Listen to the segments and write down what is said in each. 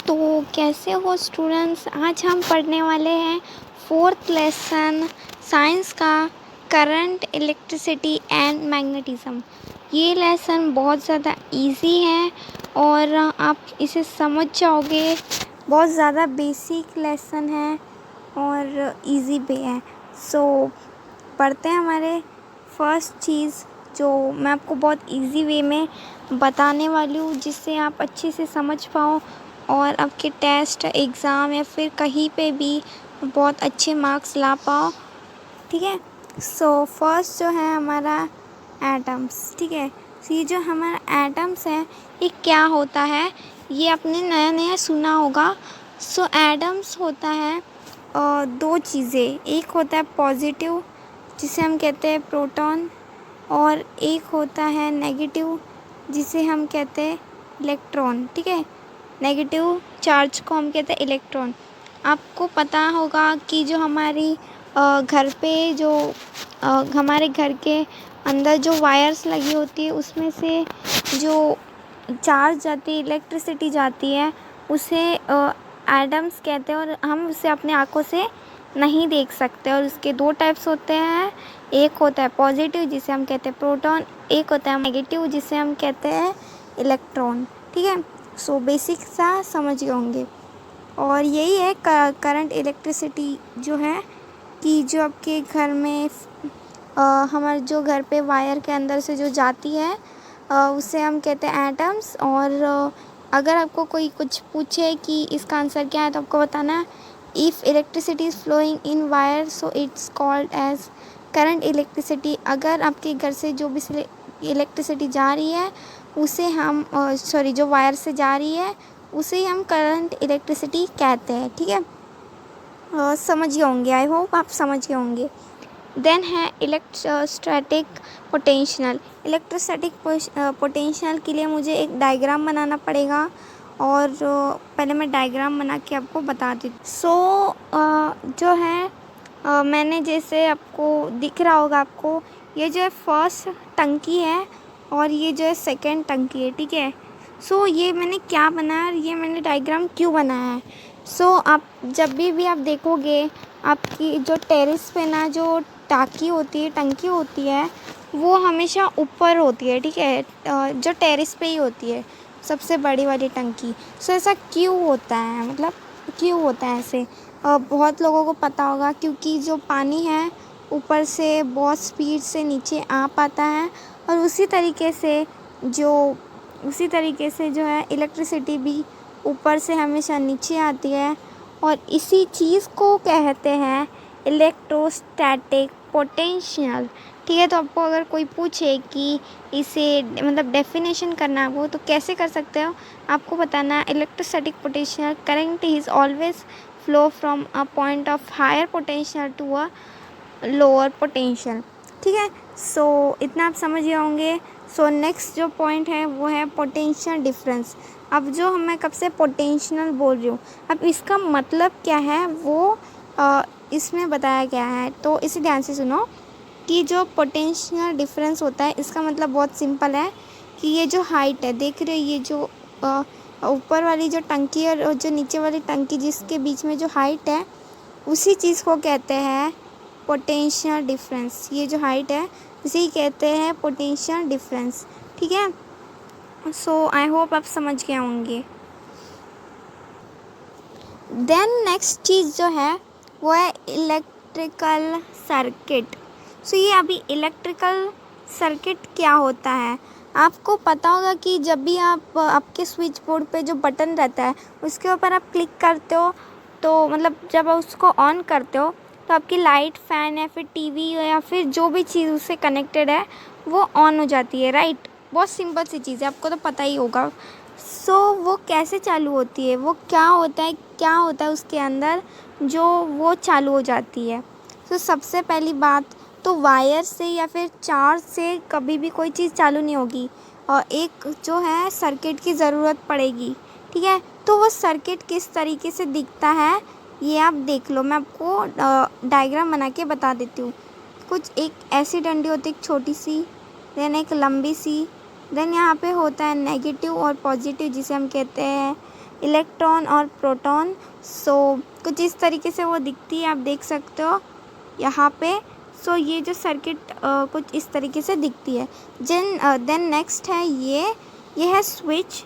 तो कैसे हो स्टूडेंट्स, आज हम पढ़ने वाले हैं फोर्थ लेसन साइंस का करंट, इलेक्ट्रिसिटी एंड मैग्नेटिज्म। ये लेसन बहुत ज़्यादा इजी है और आप इसे समझ जाओगे। बहुत ज़्यादा बेसिक लेसन है और इजी भी है। सो पढ़ते हैं। हमारे फर्स्ट चीज़ जो मैं आपको बहुत इजी वे में बताने वाली हूँ, जिससे आप अच्छे से समझ पाओ और आपके टेस्ट, एग्ज़ाम या फिर कहीं पे भी बहुत अच्छे मार्क्स ला पाओ। ठीक है। सो फर्स्ट जो है हमारा एटम्स। ठीक है। सो ये जो हमारा एटम्स है, ये क्या होता है, ये आपने नया नया सुना होगा। सो एटम्स होता है दो चीज़ें। एक होता है पॉजिटिव, जिसे हम कहते हैं प्रोटॉन, और एक होता है नेगेटिव, जिसे हम कहते हैं इलेक्ट्रॉन। ठीक है। नेगेटिव चार्ज को हम कहते हैं इलेक्ट्रॉन। आपको पता होगा कि जो हमारी घर पे जो हमारे घर के अंदर जो वायर्स लगी होती है, उसमें से जो चार्ज जाती है, इलेक्ट्रिसिटी जाती है, उसे एटम्स कहते हैं और हम उसे अपने आँखों से नहीं देख सकते। और उसके दो टाइप्स होते हैं। एक होता है पॉजिटिव, जिसे हम कहते हैं प्रोटॉन, एक होता है नेगेटिव, जिसे हम कहते हैं इलेक्ट्रॉन। ठीक है। सो बेसिक सा समझ गए होंगे। और यही है करंट, इलेक्ट्रिसिटी जो है, कि जो आपके घर में हमारे जो घर पे वायर के अंदर से जो जाती है, उसे हम कहते हैं एटम्स। और अगर आपको कोई कुछ पूछे कि इसका आंसर क्या है, तो आपको बताना if electricity is flowing in wire so it's called as current electricity. अगर आपके घर से जो भी इलेक्ट्रिसिटी जा रही है, उसे हम जो वायर से जा रही है, उसे हम करंट इलेक्ट्रिसिटी कहते हैं। ठीक है। समझ गए होंगे, आई होप आप समझ गए होंगे। देन है इलेक्ट्रोस्टैटिक पोटेंशियल। इलेक्ट्रोस्टैटिक पोटेंशियल के लिए मुझे एक डायग्राम बनाना पड़ेगा, और पहले मैं डायग्राम बना के आपको बता देती हूँ। जो है मैंने जैसे आपको दिख रहा होगा, आपको ये जो है फर्स्ट टंकी है और ये जो है सेकंड टंकी है। ठीक है। ये मैंने क्या बनाया, ये मैंने डायग्राम क्यों बनाया है। आप जब भी आप देखोगे, आपकी जो टेरेस पे ना जो टाँकी होती है, टंकी होती है, वो हमेशा ऊपर होती है। ठीक है। जो टेरेस पे ही होती है सबसे बड़ी वाली टंकी। ऐसा क्यों होता है, मतलब क्यों होता है ऐसे? बहुत लोगों को पता होगा, क्योंकि जो पानी है ऊपर से बहुत स्पीड से नीचे आ पाता है, और उसी तरीके से जो है इलेक्ट्रिसिटी भी ऊपर से हमेशा नीचे आती है, और इसी चीज़ को कहते हैं इलेक्ट्रोस्टैटिक पोटेंशियल। ठीक है। तो आपको अगर कोई पूछे कि इसे मतलब डेफिनेशन करना है वो, तो कैसे कर सकते हो? आपको बताना electrostatic potential current is always flow from a point of higher potential to a lower potential. ठीक है। इतना आप समझ गए होंगे। नेक्स्ट जो पॉइंट है वो है पोटेंशियल डिफरेंस। अब जो मैं कब से पोटेंशियल बोल रही हूँ, अब इसका मतलब क्या है वो इसमें बताया गया है। तो इसे ध्यान से सुनो कि जो पोटेंशियल डिफरेंस होता है, इसका मतलब बहुत सिंपल है कि ये जो हाइट है, देख रहे हो, ये जो ऊपर वाली जो टंकी और जो नीचे वाली टंकी, जिसके बीच में जो हाइट है, उसी चीज़ को कहते हैं पोटेंशियल डिफरेंस। ये जो हाइट है, इसे ही कहते हैं पोटेंशियल डिफरेंस। ठीक है। आई होप आप समझ गए होंगे। देन नेक्स्ट चीज़ जो है वो है इलेक्ट्रिकल सर्किट। ये अभी इलेक्ट्रिकल सर्किट क्या होता है, आपको पता होगा कि जब भी आप आपके स्विच बोर्ड पे जो बटन रहता है, उसके ऊपर आप क्लिक करते हो, तो मतलब जब आप उसको ऑन करते हो, तो आपकी लाइट, फ़ैन या फिर टीवी या फिर जो भी चीज़ उससे कनेक्टेड है, वो ऑन हो जाती है, राइट? बहुत सिंपल सी चीज़ है, आपको तो पता ही होगा। वो कैसे चालू होती है, वो क्या होता है उसके अंदर जो वो चालू हो जाती है। सबसे पहली बात तो वायर से या फिर चार्ज से कभी भी कोई चीज़ चालू नहीं होगी, और एक जो है सर्किट की ज़रूरत पड़ेगी। ठीक है। तो वो सर्किट किस तरीके से दिखता है, ये आप देख लो, मैं आपको डायग्राम बना के बता देती हूँ। कुछ एक ऐसी डंडी होती है, एक छोटी सी, देन एक लंबी सी, देन यहाँ पे होता है नेगेटिव और पॉजिटिव, जिसे हम कहते हैं इलेक्ट्रॉन और प्रोटॉन। सो कुछ इस तरीके से वो दिखती है, आप देख सकते हो यहाँ पे। सो ये जो सर्किट कुछ इस तरीके से दिखती है। देन नेक्स्ट है ये है स्विच,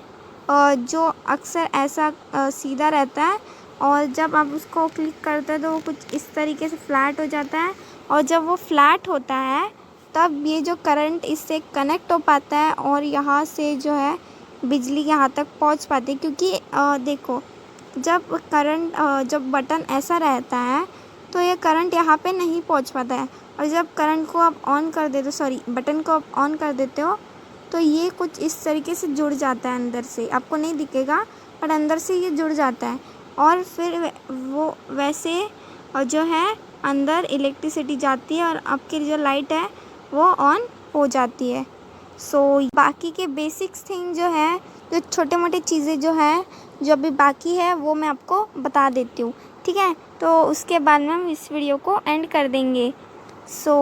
जो अक्सर ऐसा सीधा रहता है और जब आप उसको क्लिक करते हो तो वो कुछ इस तरीके से फ्लैट हो जाता है, और जब वो फ्लैट होता है तब ये जो करंट इससे कनेक्ट हो पाता है और यहाँ से जो है बिजली यहाँ तक पहुँच पाती है। क्योंकि देखो जब बटन ऐसा रहता है तो ये करंट यहाँ पे नहीं पहुँच पाता है, और जब करंट को आप ऑन कर देते हो, सॉरी बटन को आप ऑन कर देते हो तो ये कुछ इस तरीके से जुड़ जाता है अंदर से, आपको नहीं दिखेगा पर अंदर से ये जुड़ जाता है, और फिर वो वैसे जो है अंदर इलेक्ट्रिसिटी जाती है और आपकी जो लाइट है वो ऑन हो जाती है। सो बाकी के बेसिक्स थिंग जो है, जो छोटे मोटे चीज़ें जो है जो अभी बाकी है वो मैं आपको बता देती हूँ, ठीक है। तो उसके बाद में हम इस वीडियो को एंड कर देंगे। सो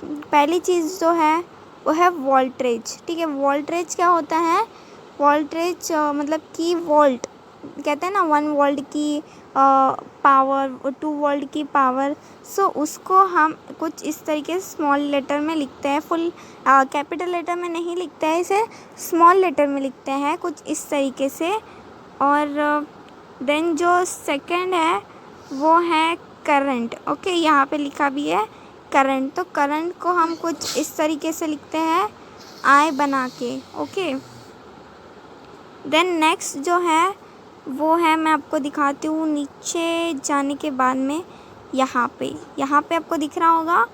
पहली चीज़ जो है वो है वोल्टेज, ठीक है। वोल्टेज क्या होता है? वोल्टेज मतलब कि वोल्ट कहते हैं ना, 1 वोल्ट की पावर, 2 वोल्ट की पावर। सो उसको हम कुछ इस तरीके से स्मॉल लेटर में लिखते हैं, फुल कैपिटल लेटर में नहीं लिखते हैं, इसे स्मॉल लेटर में लिखते हैं कुछ इस तरीके से। और देन जो सेकंड है वो है करंट, ओके, यहाँ पे लिखा भी है करंट। तो करंट को हम कुछ इस तरीके से लिखते हैं आई बना के, ओके। देन नेक्स्ट जो है वो है, मैं आपको दिखाती हूँ नीचे जाने के बाद में, यहाँ पे आपको दिख रहा होगा,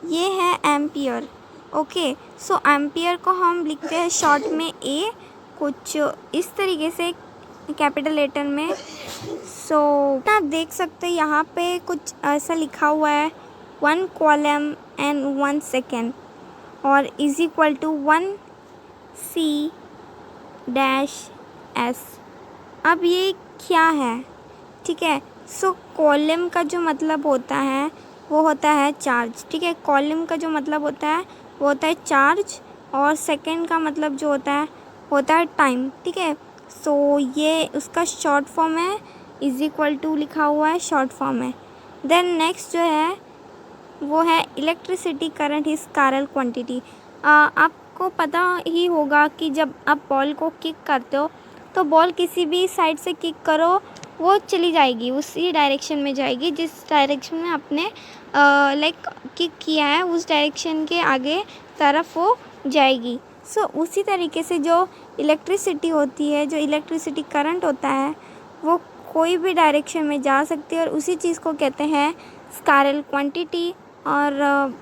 ये है एम्पियर, ओके। सो एम्पियर को हम लिखते हैं शॉर्ट में ए, कुछ इस तरीके से कैपिटल लेटर में। सो आप देख सकते हैं यहाँ पे कुछ ऐसा लिखा हुआ है 1 कॉलम एंड 1 सेकेंड और is equal to 1 C dash S। अब ये क्या है, ठीक है। सो कॉलम का जो मतलब होता है वो होता है चार्ज, ठीक है। कॉलम का जो मतलब होता है वो होता है चार्ज, और सेकंड का मतलब जो होता है टाइम, ठीक है। सो ये उसका शॉर्ट फॉर्म है, इज इक्वल टू लिखा हुआ है, शॉर्ट फॉर्म है। देन नेक्स्ट जो है वो है electricity current is scalar quantity. आपको पता ही होगा कि जब आप बॉल को किक करते हो तो बॉल किसी भी साइड से किक करो वो चली जाएगी, उसी डायरेक्शन में जाएगी जिस डायरेक्शन में आपने लाइक किक किया है, उस डायरेक्शन के आगे तरफ वो जाएगी। सो उसी तरीके से जो इलेक्ट्रिसिटी होती है, जो इलेक्ट्रिसिटी करंट होता है, वो कोई भी डायरेक्शन में जा सकती है और उसी चीज़ को कहते हैं स्केलर क्वांटिटी। और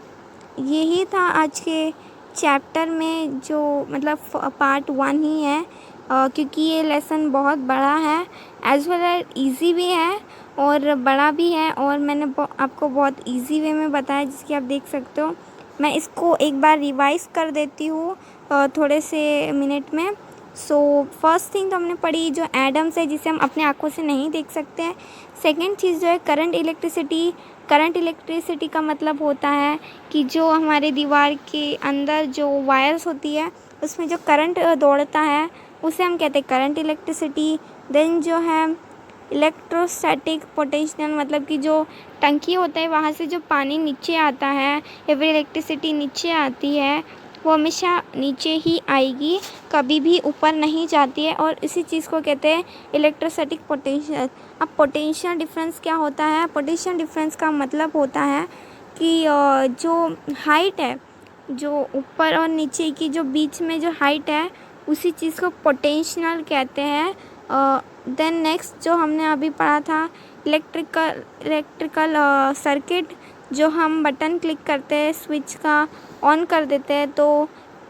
यही था आज के चैप्टर में, जो मतलब पार्ट 1 ही है, क्योंकि ये लेसन बहुत बड़ा है, एज वेल एज ईजी भी है और बड़ा भी है, और मैंने आपको बहुत इजी वे में बताया जिसकी आप देख सकते हो। मैं इसको एक बार रिवाइज कर देती हूँ थोड़े से मिनट में। सो फर्स्ट थिंग तो हमने पढ़ी जो एटम्स है जिसे हम अपने आँखों से नहीं देख सकते हैं। सेकेंड चीज़ जो है करंट इलेक्ट्रिसिटी। करंट इलेक्ट्रिसिटी का मतलब होता है कि जो हमारे दीवार के अंदर जो वायर्स होती है उसमें जो करंट दौड़ता है उसे हम कहते हैं करंट इलेक्ट्रिसिटी। देन जो है इलेक्ट्रोस्टैटिक पोटेंशियल, मतलब कि जो टंकी होता है वहाँ से जो पानी नीचे आता है या फिर इलेक्ट्रिसिटी नीचे आती है वो हमेशा नीचे ही आएगी, कभी भी ऊपर नहीं जाती है, और इसी चीज़ को कहते हैं इलेक्ट्रोस्टैटिक पोटेंशियल। अब पोटेंशियल डिफरेंस क्या होता है? पोटेंशियल डिफरेंस का मतलब होता है कि जो हाइट है, जो ऊपर और नीचे की जो बीच में जो हाइट है उसी चीज़ को पोटेंशियल कहते हैं। देन नेक्स्ट जो हमने अभी पढ़ा था इलेक्ट्रिकल सर्किट, जो हम बटन क्लिक करते हैं स्विच का, ऑन कर देते हैं तो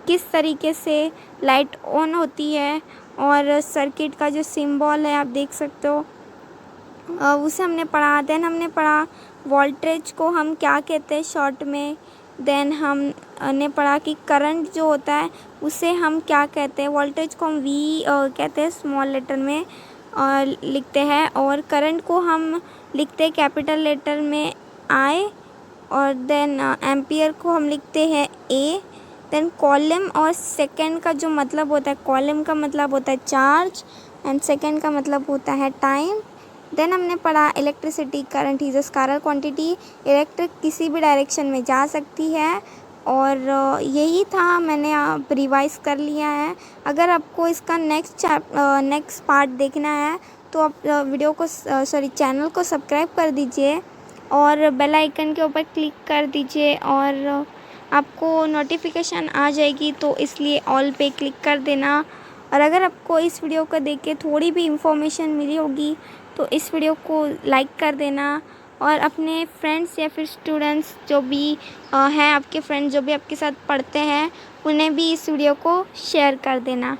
किस तरीके से लाइट ऑन होती है, और सर्किट का जो सिंबल है आप देख सकते हो उसे हमने पढ़ा। देन हमने पढ़ा वोल्टेज को हम क्या कहते हैं शॉर्ट में। देन हमने पढ़ा कि करंट जो होता है उसे हम क्या कहते हैं, वोल्टेज को हम वी कहते हैं स्मॉल लेटर में लिखते हैं, और करंट को हम लिखते हैं कैपिटल लेटर में आई, और देन एम्पियर को हम लिखते हैं ए। देन कॉलम और सेकेंड का जो मतलब होता है, कॉलम का मतलब होता है चार्ज एंड सेकेंड का मतलब होता है टाइम। देन हमने पढ़ा electricity current is a scalar quantity, electric किसी भी डायरेक्शन में जा सकती है। और यही था, मैंने आप रिवाइज कर लिया है। अगर आपको इसका नेक्स्ट पार्ट देखना है तो आप वीडियो को चैनल को सब्सक्राइब कर दीजिए और बेल आइकन के ऊपर क्लिक कर दीजिए और आपको नोटिफिकेशन आ जाएगी, तो इसलिए ऑल पे क्लिक कर देना। और अगर आपको इस वीडियो को देख के थोड़ी भी इंफॉर्मेशन मिली होगी तो इस वीडियो को लाइक कर देना और अपने फ्रेंड्स या फिर स्टूडेंट्स जो भी हैं आपके फ्रेंड्स जो भी आपके साथ पढ़ते हैं उन्हें भी इस वीडियो को शेयर कर देना।